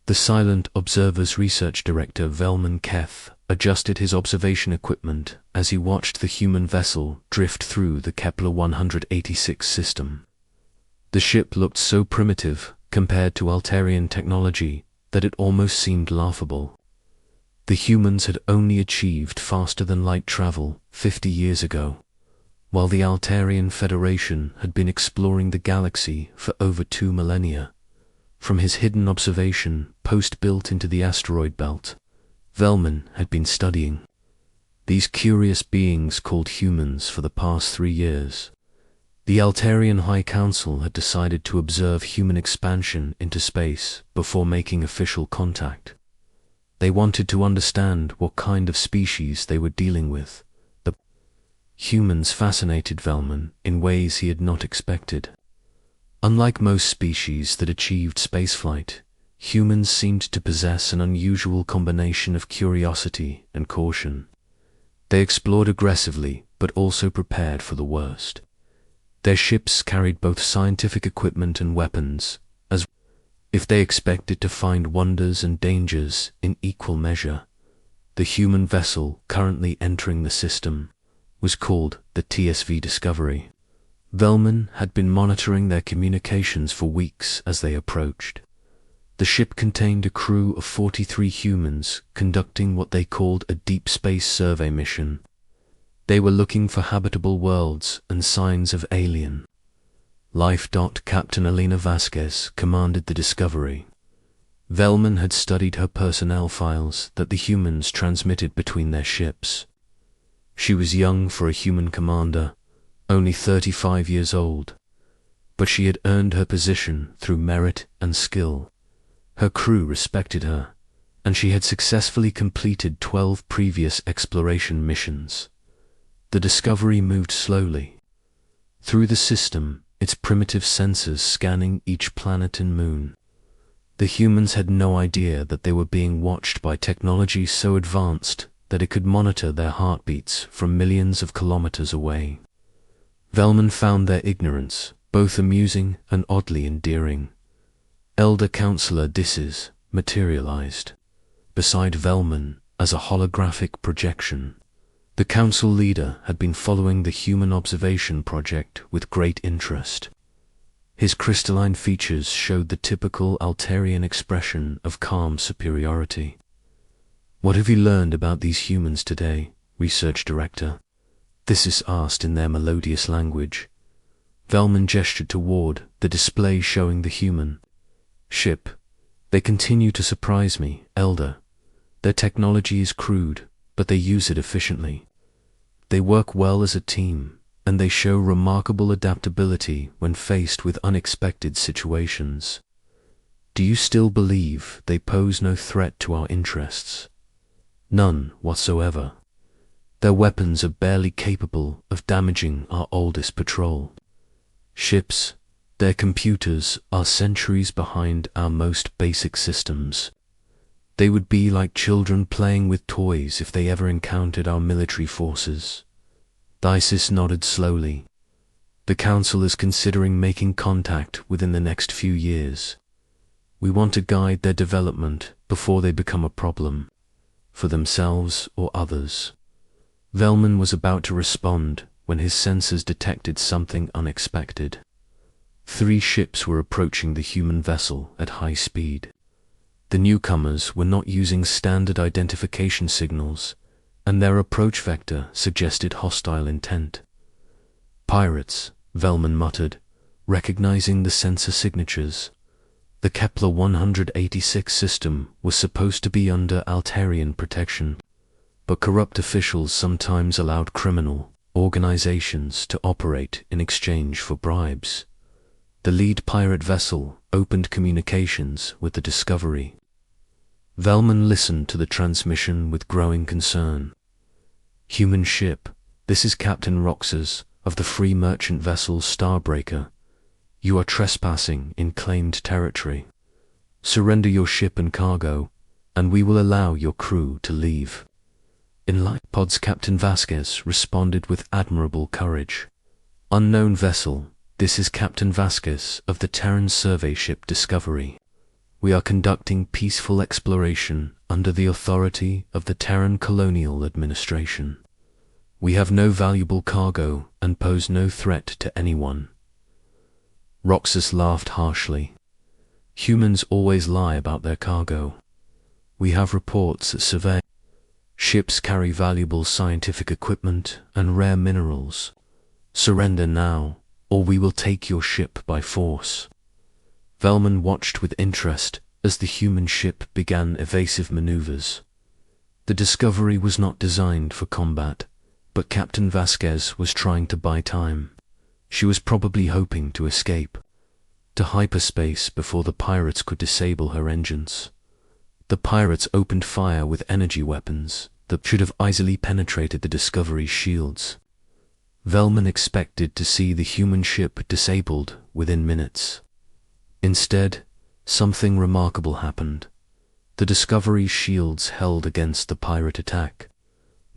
The Silent Observer's research director Velman Keth adjusted his observation equipment as he watched the human vessel drift through the Kepler 186 system. The ship looked so primitive compared to Altarian technology that it almost seemed laughable. The humans had only achieved faster-than-light travel 50 years ago, while the Altarian Federation had been exploring the galaxy for over 2 millennia. From his hidden observation post built into the asteroid belt, Velman had been studying these curious beings called humans for the past 3 years. The Altarian High Council had decided to observe human expansion into space before making official contact. They wanted to understand what kind of species they were dealing with. The humans fascinated Velman in ways he had not expected. Unlike most species that achieved spaceflight, humans seemed to possess an unusual combination of curiosity and caution. They explored aggressively, but also prepared for the worst. Their ships carried both scientific equipment and weapons, as if they expected to find wonders and dangers in equal measure. The human vessel currently entering the system was called the TSV Discovery. Velman had been monitoring their communications for weeks as they approached. The ship contained a crew of 43 humans conducting what they called a deep space survey mission. They were looking for habitable worlds and signs of alien life. Captain Elena Vasquez commanded the Discovery. Velman had studied her personnel files that the humans transmitted between their ships. She was young for a human commander, only 35 years old, but she had earned her position through merit and skill. Her crew respected her, and she had successfully completed 12 previous exploration missions. The Discovery moved slowly through the system, its primitive sensors scanning each planet and moon. The humans had no idea that they were being watched by technology so advanced that it could monitor their heartbeats from millions of kilometers away. Velman found their ignorance both amusing and oddly endearing. Elder Counselor Disses materialized beside Velman as a holographic projection. The council leader had been following the Human Observation Project with great interest. His crystalline features showed the typical Altarian expression of calm superiority. "What have you learned about these humans today, Research Director?" Disses asked in their melodious language. Velman gestured toward the display showing the human ship. "They continue to surprise me, Elder. Their technology is crude, but they use it efficiently. They work well as a team, and they show remarkable adaptability when faced with unexpected situations. Do you still believe they pose no threat to our interests?" "None whatsoever. Their weapons are barely capable of damaging our oldest patrol ships. Their computers are centuries behind our most basic systems. They would be like children playing with toys if they ever encountered our military forces." Disses nodded slowly. "The Council is considering making contact within the next few years. We want to guide their development before they become a problem, for themselves or others." Velman was about to respond when his sensors detected something unexpected. 3 ships were approaching the human vessel at high speed. The newcomers were not using standard identification signals, and their approach vector suggested hostile intent. "Pirates," Velman muttered, recognizing the sensor signatures. The Kepler 186 system was supposed to be under Altarian protection, but corrupt officials sometimes allowed criminal organizations to operate in exchange for bribes. The lead pirate vessel opened communications with the Discovery. Velman listened to the transmission with growing concern. "Human ship, this is Captain Roxas of the free merchant vessel Starbreaker. You are trespassing in claimed territory. Surrender your ship and cargo, and we will allow your crew to leave." In light pods, Captain Vasquez responded with admirable courage. "Unknown vessel, this is Captain Vasquez of the Terran survey ship Discovery. We are conducting peaceful exploration under the authority of the Terran Colonial Administration. We have no valuable cargo and pose no threat to anyone." Roxas laughed harshly. "Humans always lie about their cargo. We have reports that survey. Ships carry valuable scientific equipment and rare minerals. Surrender now, or we will take your ship by force." Velman watched with interest as the human ship began evasive maneuvers. The Discovery was not designed for combat, but Captain Vasquez was trying to buy time. She was probably hoping to escape to hyperspace before the pirates could disable her engines. The pirates opened fire with energy weapons that should have easily penetrated the Discovery's shields. Velman expected to see the human ship disabled within minutes. Instead, something remarkable happened. The Discovery's shields held against the pirate attack.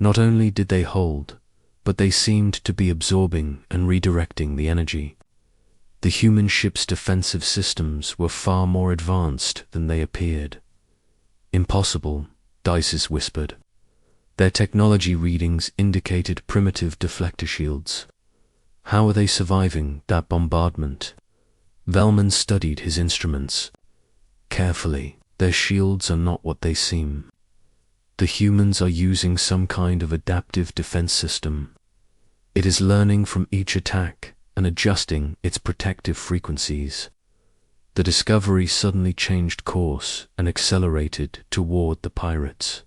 Not only did they hold, but they seemed to be absorbing and redirecting the energy. The human ship's defensive systems were far more advanced than they appeared. "Impossible," Dices whispered. Their technology readings indicated primitive deflector shields. How are they surviving that bombardment? Velman studied his instruments carefully. Their shields are not what they seem. The humans are using some kind of adaptive defense system. It is learning from each attack and adjusting its protective frequencies. The Discovery suddenly changed course and accelerated toward the pirates.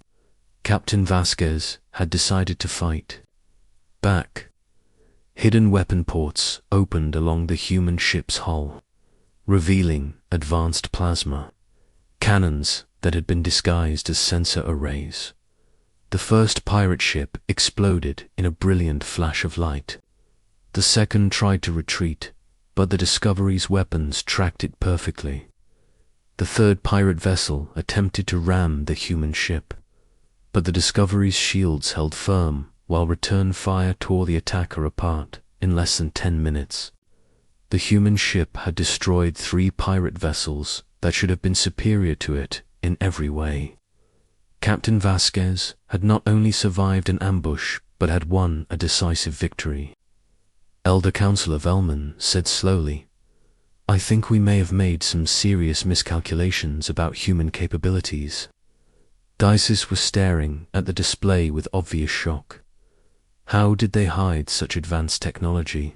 Captain Vasquez had decided to fight back. Hidden weapon ports opened along the human ship's hull, revealing advanced plasma cannons that had been disguised as sensor arrays. The first pirate ship exploded in a brilliant flash of light. The second tried to retreat, but the Discovery's weapons tracked it perfectly. The third pirate vessel attempted to ram the human ship, but the Discovery's shields held firm while return fire tore the attacker apart in less than 10 minutes. The human ship had destroyed 3 pirate vessels that should have been superior to it in every way. Captain Vasquez had not only survived an ambush, but had won a decisive victory. Elder Counselor Velman said slowly, "I think we may have made some serious miscalculations about human capabilities." Dices was staring at the display with obvious shock. How did they hide such advanced technology?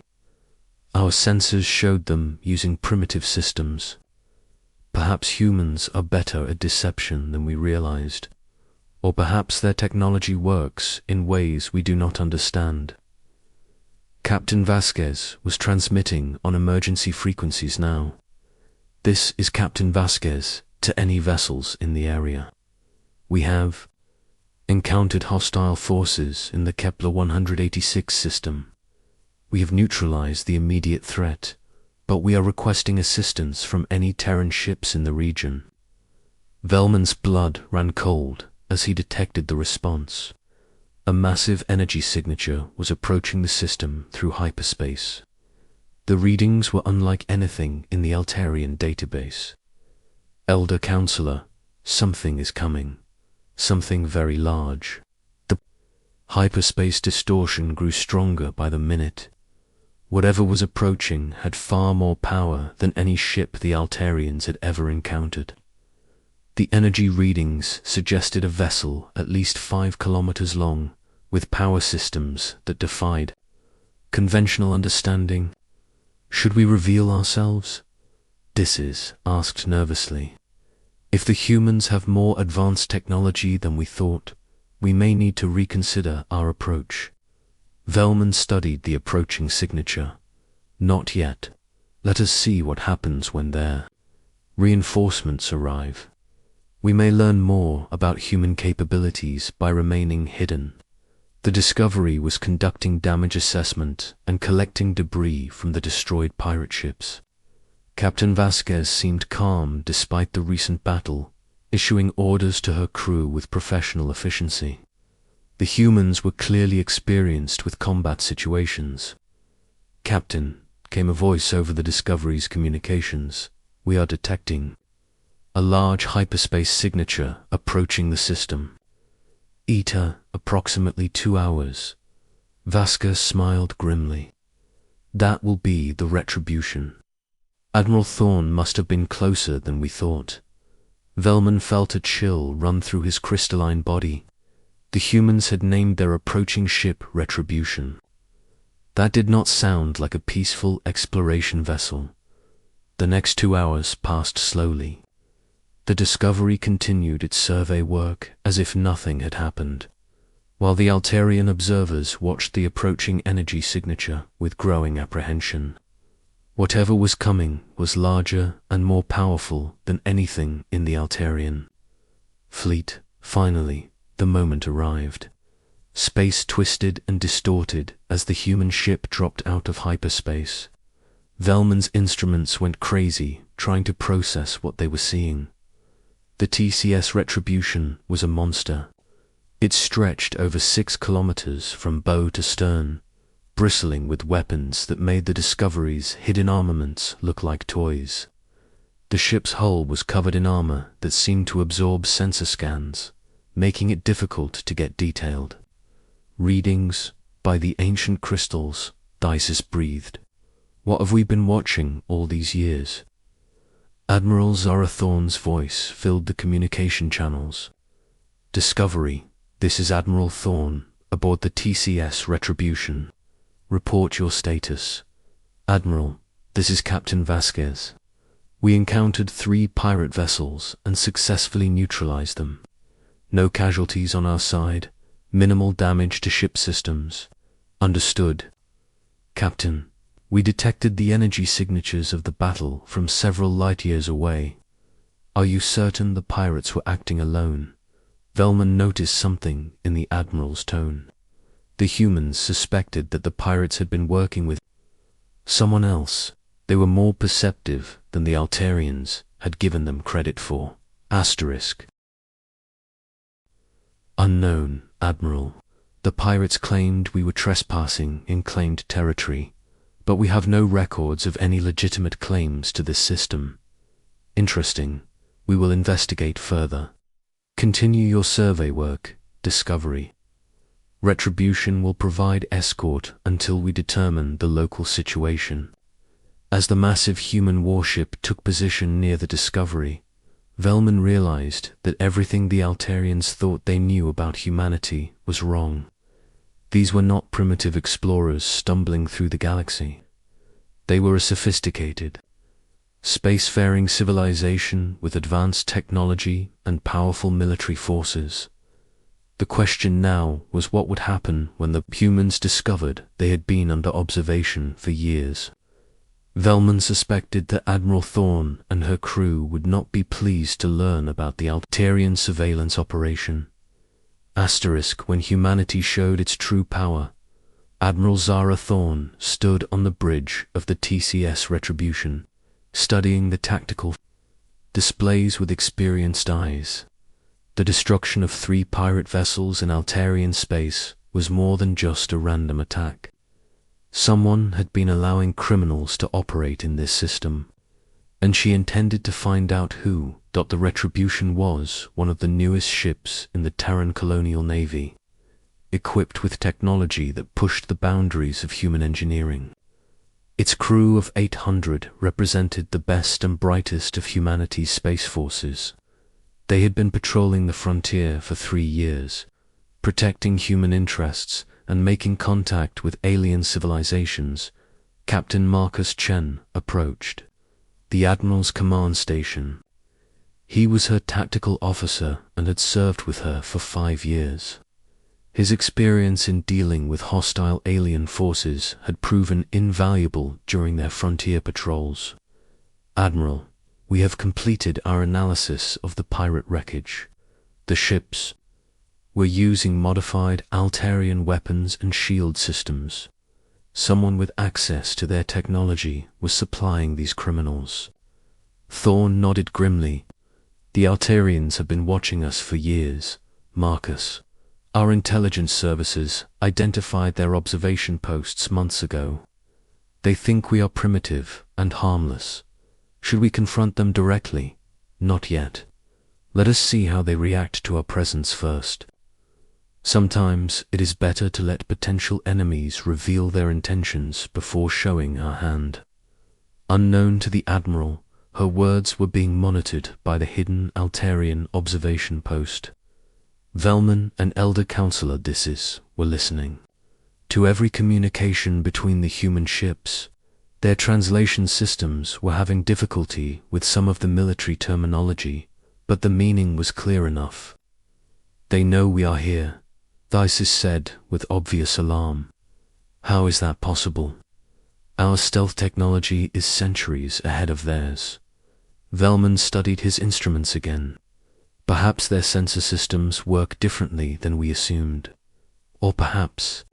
Our sensors showed them using primitive systems. Perhaps humans are better at deception than we realized, or perhaps their technology works in ways we do not understand. Captain Vasquez was transmitting on emergency frequencies now. "This is Captain Vasquez to any vessels in the area. We have encountered hostile forces in the Kepler 186 system. We have neutralized the immediate threat, but we are requesting assistance from any Terran ships in the region." Velman's blood ran cold as he detected the response. A massive energy signature was approaching the system through hyperspace. The readings were unlike anything in the Altarian database. "Elder Counselor, something is coming. Something very large." The hyperspace distortion grew stronger by the minute. Whatever was approaching had far more power than any ship the Altarians had ever encountered. The energy readings suggested a vessel at least 5 kilometers long, with power systems that defied conventional understanding. "Should we reveal ourselves?" Dices asked nervously. "If the humans have more advanced technology than we thought, we may need to reconsider our approach." Velman studied the approaching signature. "Not yet. Let us see what happens when their reinforcements arrive. We may learn more about human capabilities by remaining hidden." The Discovery was conducting damage assessment and collecting debris from the destroyed pirate ships. Captain Vasquez seemed calm despite the recent battle, issuing orders to her crew with professional efficiency. The humans were clearly experienced with combat situations. "Captain," came a voice over the Discovery's communications, "we are detecting a large hyperspace signature approaching the system. ETA, approximately 2 hours. Vasquez smiled grimly. That will be the retribution. Admiral Thorne must have been closer than we thought. Velman felt a chill run through his crystalline body. The humans had named their approaching ship Retribution. That did not sound like a peaceful exploration vessel. The next 2 hours passed slowly. The Discovery continued its survey work as if nothing had happened, while the Altarian observers watched the approaching energy signature with growing apprehension. Whatever was coming was larger and more powerful than anything in the Altarian fleet. Finally, the moment arrived. Space twisted and distorted as the human ship dropped out of hyperspace. Velman's instruments went crazy trying to process what they were seeing. The TCS Retribution was a monster. It stretched over 6 kilometers from bow to stern, bristling with weapons that made the Discovery's hidden armaments look like toys. The ship's hull was covered in armor that seemed to absorb sensor scans, making it difficult to get detailed. Readings by the ancient crystals, Dices breathed. What have we been watching all these years? Admiral Zara Thorne's voice filled the communication channels. Discovery, this is Admiral Thorne, aboard the TCS Retribution. Report your status. Admiral, this is Captain Vasquez. We encountered 3 pirate vessels and successfully neutralized them. No casualties on our side, minimal damage to ship systems. Understood. Captain, we detected the energy signatures of the battle from several light years away. Are you certain the pirates were acting alone? Velman noticed something in the Admiral's tone. The humans suspected that the pirates had been working with someone else. They were more perceptive than the Altarians had given them credit for. Asterisk. Unknown, Admiral. The pirates claimed we were trespassing in claimed territory, but we have no records of any legitimate claims to this system. Interesting. We will investigate further. Continue your survey work, Discovery. Retribution will provide escort until we determine the local situation. As the massive human warship took position near the Discovery, Velman realized that everything the Altarians thought they knew about humanity was wrong. These were not primitive explorers stumbling through the galaxy. They were a sophisticated, spacefaring civilization with advanced technology and powerful military forces. The question now was what would happen when the humans discovered they had been under observation for years. Velman suspected that Admiral Thorne and her crew would not be pleased to learn about the Altarian surveillance operation. Asterisk. When humanity showed its true power, Admiral Zara Thorne stood on the bridge of the TCS Retribution, studying the tactical displays with experienced eyes. The destruction of 3 pirate vessels in Altarian space was more than just a random attack. Someone had been allowing criminals to operate in this system, and she intended to find out who. The Retribution was one of the newest ships in the Terran colonial navy, equipped with technology that pushed the boundaries of human engineering. Its crew of 800 represented the best and brightest of humanity's space forces. They had been patrolling the frontier for 3 years, protecting human interests and making contact with alien civilizations. Captain Marcus Chen approached the Admiral's command station. He was her tactical officer and had served with her for 5 years. His experience in dealing with hostile alien forces had proven invaluable during their frontier patrols. Admiral, we have completed our analysis of the pirate wreckage. The ships were using modified Altarian weapons and shield systems. Someone with access to their technology was supplying these criminals. Thorne nodded grimly. The Altarians have been watching us for years, Marcus. Our intelligence services identified their observation posts months ago. They think we are primitive and harmless. Should we confront them directly? Not yet. Let us see how they react to our presence first. Sometimes it is better to let potential enemies reveal their intentions before showing our hand. Unknown to the Admiral, her words were being monitored by the hidden Altarian observation post. Velman and Elder Counselor Dissis were listening to every communication between the human ships. Their translation systems were having difficulty with some of the military terminology, but the meaning was clear enough. They know we are here, Thysis said with obvious alarm. How is that possible? Our stealth technology is centuries ahead of theirs. Velman studied his instruments again. Perhaps their sensor systems work differently than we assumed. Or perhaps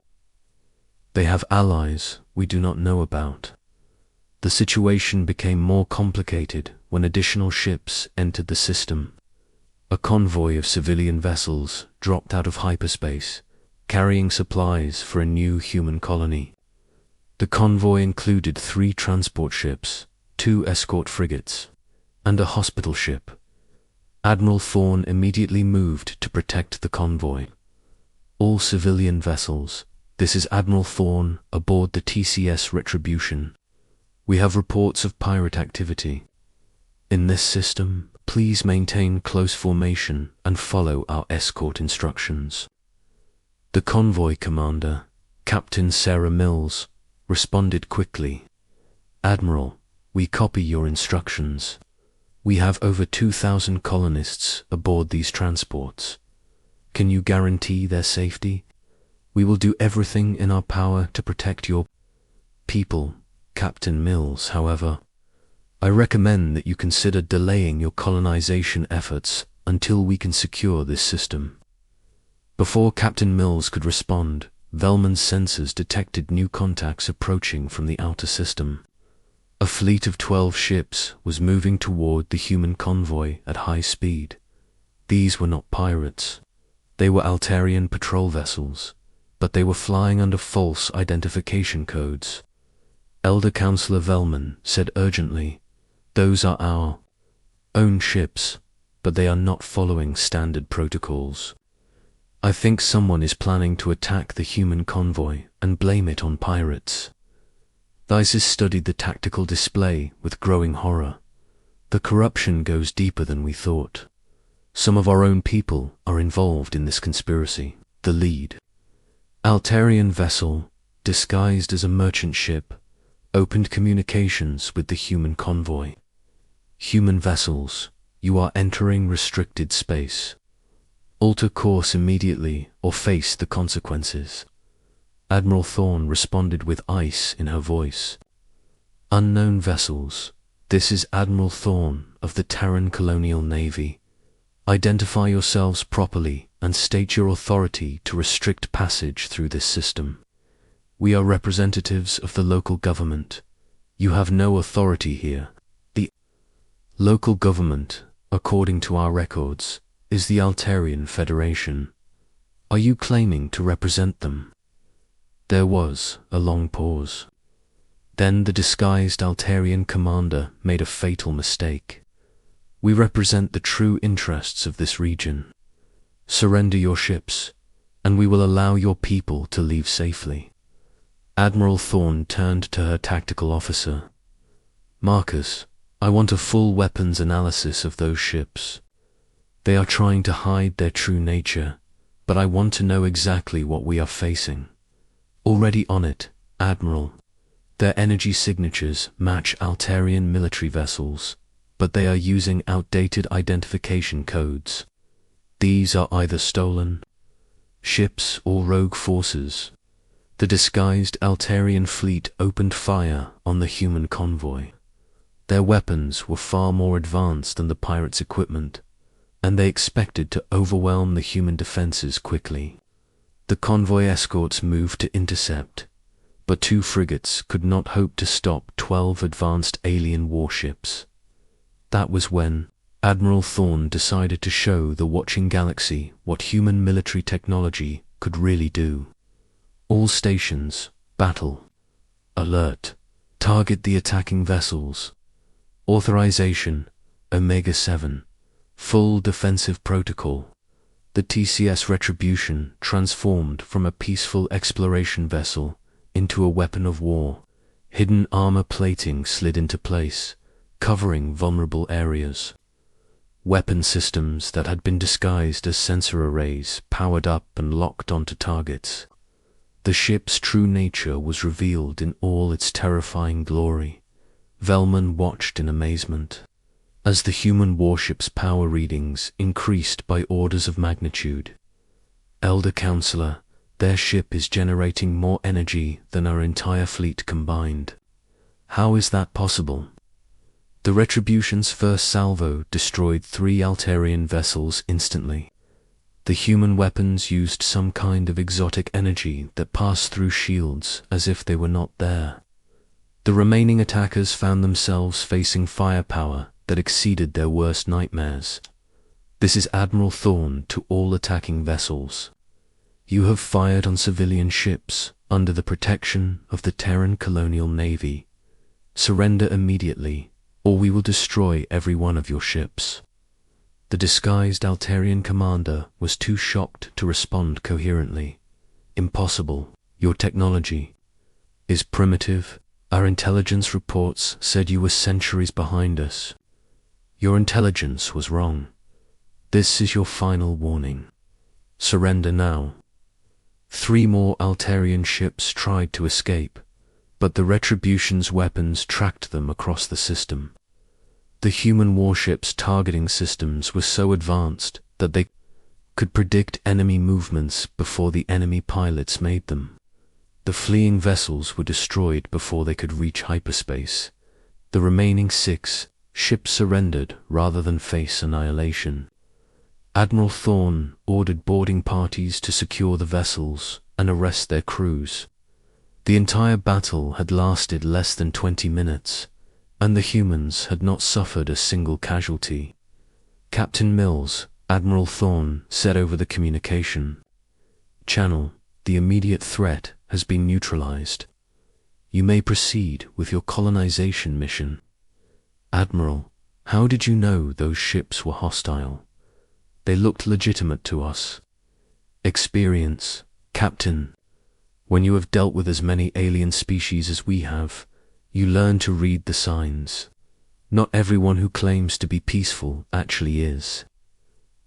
they have allies we do not know about. The situation became more complicated when additional ships entered the system. A convoy of civilian vessels dropped out of hyperspace, carrying supplies for a new human colony. The convoy included 3 transport ships, 2 escort frigates, and a hospital ship. Admiral Thorne immediately moved to protect the convoy. All civilian vessels. This is Admiral Thorne aboard the TCS Retribution. We have reports of pirate activity. In this system, please maintain close formation and follow our escort instructions. The convoy commander, Captain Sarah Mills, responded quickly. Admiral, we copy your instructions. We have over 2,000 colonists aboard these transports. Can you guarantee their safety? We will do everything in our power to protect your people, Captain Mills. However, I recommend that you consider delaying your colonization efforts until we can secure this system. Before Captain Mills could respond, Velman's sensors detected new contacts approaching from the outer system. A fleet of 12 ships was moving toward the human convoy at high speed. These were not pirates. They were Altarian patrol vessels, but they were flying under false identification codes. Elder Counselor Velman said urgently, "Those are our own ships, but they are not following standard protocols. I think someone is planning to attack the human convoy and blame it on pirates." Thysis studied the tactical display with growing horror. The corruption goes deeper than we thought. Some of our own people are involved in this conspiracy. The lead Altarian vessel, disguised as a merchant ship, opened communications with the human convoy. Human vessels, you are entering restricted space. Alter course immediately or face the consequences. Admiral Thorne responded with ice in her voice. Unknown vessels, this is Admiral Thorne of the Terran Colonial Navy. Identify yourselves properly and state your authority to restrict passage through this system. We are representatives of the local government. You have no authority here. The local government, according to our records, is the Altarian Federation. Are you claiming to represent them? There was a long pause. Then the disguised Altarian commander made a fatal mistake. We represent the true interests of this region. Surrender your ships, and we will allow your people to leave safely. Admiral Thorne turned to her tactical officer. Marcus, I want a full weapons analysis of those ships. They are trying to hide their true nature, but I want to know exactly what we are facing. Already on it, Admiral. Their energy signatures match Altarian military vessels, but they are using outdated identification codes. These are either stolen ships or rogue forces. The disguised Altarian fleet opened fire on the human convoy. Their weapons were far more advanced than the pirates' equipment, and they expected to overwhelm the human defenses quickly. The convoy escorts moved to intercept, but 2 frigates could not hope to stop 12 advanced alien warships. That was when Admiral Thorne decided to show the watching galaxy what human military technology could really do. All stations, battle, alert, target the attacking vessels. Authorization, Omega-7. Full defensive protocol. The TCS Retribution transformed from a peaceful exploration vessel into a weapon of war. Hidden armor plating slid into place, covering vulnerable areas. Weapon systems that had been disguised as sensor arrays powered up and locked onto targets. The ship's true nature was revealed in all its terrifying glory. Velman watched in amazement as the human warship's power readings increased by orders of magnitude. Elder Counselor, their ship is generating more energy than our entire fleet combined. How is that possible? The Retribution's first salvo destroyed 3 Altarian vessels instantly. The human weapons used some kind of exotic energy that passed through shields as if they were not there. The remaining attackers found themselves facing firepower that exceeded their worst nightmares. This is Admiral Thorn to all attacking vessels. You have fired on civilian ships under the protection of the Terran Colonial Navy. Surrender immediately, or we will destroy every one of your ships. The disguised Altarian commander was too shocked to respond coherently. Impossible. Your technology is primitive. Our intelligence reports said you were centuries behind us. Your intelligence was wrong. This is your final warning. Surrender now. 3 more Altarian ships tried to escape, but the Retribution's weapons tracked them across the system. The human warship's targeting systems were so advanced that they could predict enemy movements before the enemy pilots made them. The fleeing vessels were destroyed before they could reach hyperspace. The remaining 6 ships surrendered rather than face annihilation. Admiral Thorn ordered boarding parties to secure the vessels and arrest their crews. The entire battle had lasted less than 20 minutes, and the humans had not suffered a single casualty. Captain Mills, Admiral Thorn said over the communication channel, "The immediate threat has been neutralized. You may proceed with your colonization mission." "Admiral, how did you know those ships were hostile? They looked legitimate to us." "Experience, Captain. When you have dealt with as many alien species as we have, you learn to read the signs. Not everyone who claims to be peaceful actually is."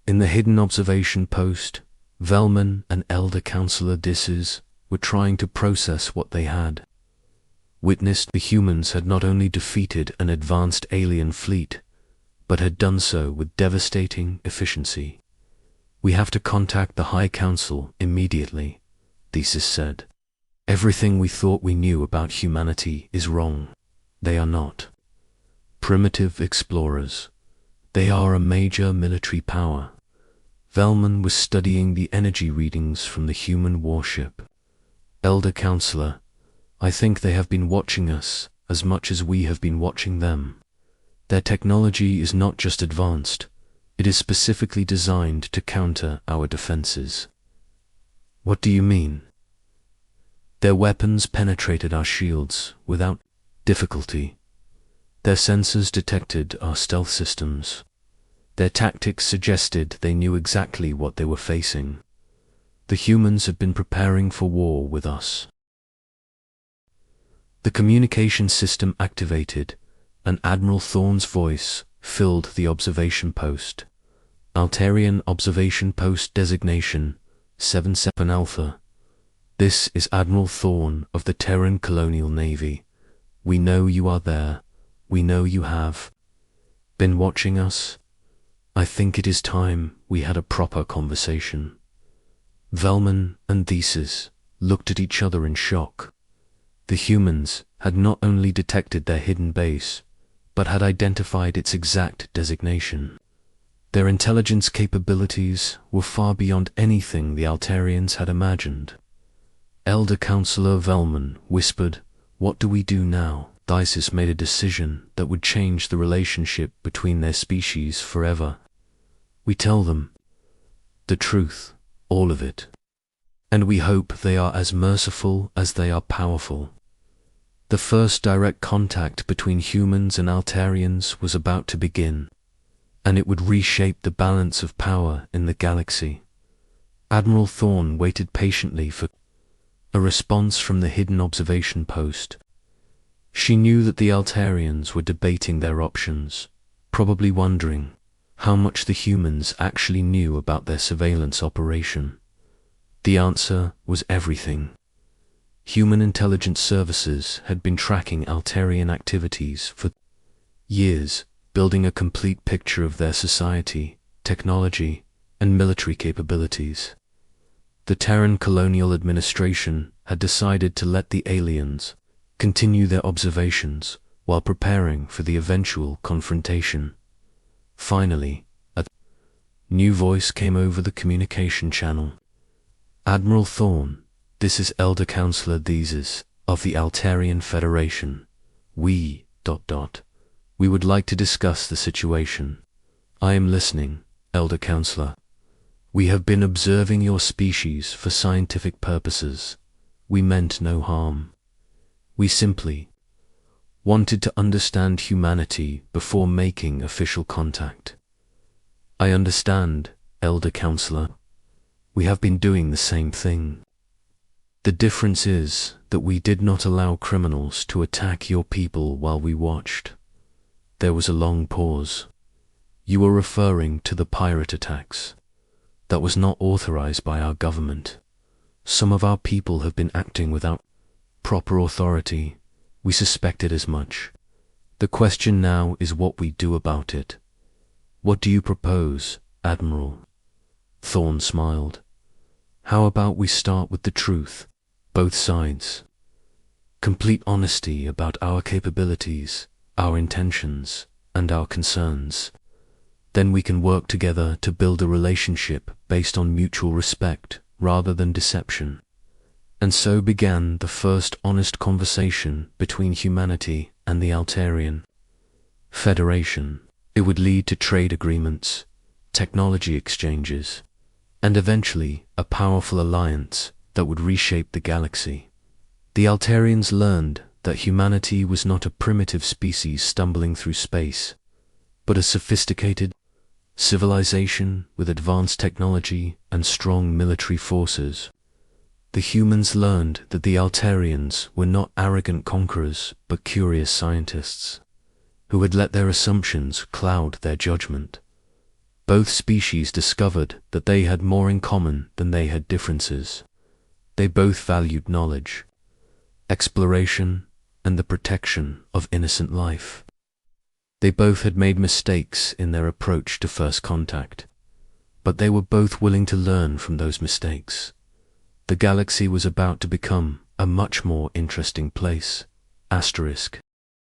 In the hidden observation post, Velman and Elder Counselor Disses were trying to process what they had witnessed. The humans had not only defeated an advanced alien fleet, but had done so with devastating efficiency. "We have to contact the High Council immediately," Thesis said. "Everything we thought we knew about humanity is wrong. They are not primitive explorers. They are a major military power." Velman was studying the energy readings from the human warship. "Elder Counselor, I think they have been watching us as much as we have been watching them. Their technology is not just advanced, it is specifically designed to counter our defenses." "What do you mean?" "Their weapons penetrated our shields without difficulty. Their sensors detected our stealth systems. Their tactics suggested they knew exactly what they were facing. The humans had been preparing for war with us." The communication system activated, and Admiral Thorn's voice filled the observation post. "Altarian Observation Post Designation 77 Alpha. This is Admiral Thorn of the Terran Colonial Navy. We know you are there. We know you have been watching us. I think it is time we had a proper conversation." Velman and Thesis looked at each other in shock. The humans had not only detected their hidden base, but had identified its exact designation. Their intelligence capabilities were far beyond anything the Altarians had imagined. Elder Counselor Velman whispered, "What do we do now?" Thesis made a decision that would change the relationship between their species forever. "We tell them the truth, all of it. And we hope they are as merciful as they are powerful." The first direct contact between humans and Altarians was about to begin. and it would reshape the balance of power in the galaxy. Admiral Thorne waited patiently for a response from the hidden observation post. She knew that the Altarians were debating their options, probably wondering how much the humans actually knew about their surveillance operation. The answer was everything. Human intelligence services had been tracking Altarian activities for years, building a complete picture of their society, technology, and military capabilities. The Terran Colonial Administration had decided to let the aliens continue their observations while preparing for the eventual confrontation. Finally, a new voice came over the communication channel. "Admiral Thorne, this is Elder Counselor Thesis of the Altarian Federation. We would like to discuss the situation." "I am listening, Elder Counselor." "We have been observing your species for scientific purposes. We meant no harm. We simply wanted to understand humanity before making official contact." "I understand, Elder Counselor. We have been doing the same thing. The difference is that we did not allow criminals to attack your people while we watched." There was a long pause. "You were referring to the pirate attacks. That was not authorized by our government. Some of our people have been acting without proper authority. We suspected as much. The question now is what we do about it. What do you propose, Admiral?" Thorne smiled. "How about we start with the truth, both sides? Complete honesty about our capabilities, our intentions, and our concerns. Then we can work together to build a relationship based on mutual respect rather than deception." And so began the first honest conversation between humanity and the Altarian Federation. It would lead to trade agreements, technology exchanges, and eventually a powerful alliance that would reshape the galaxy. The Altarians learned that humanity was not a primitive species stumbling through space, but a sophisticated civilization with advanced technology and strong military forces. The humans learned that the Altarians were not arrogant conquerors, but curious scientists, who had let their assumptions cloud their judgment. Both species discovered that they had more in common than they had differences. They both valued knowledge, exploration, and the protection of innocent life. They both had made mistakes in their approach to first contact, but they were both willing to learn from those mistakes. The galaxy was about to become a much more interesting place. Asterisk.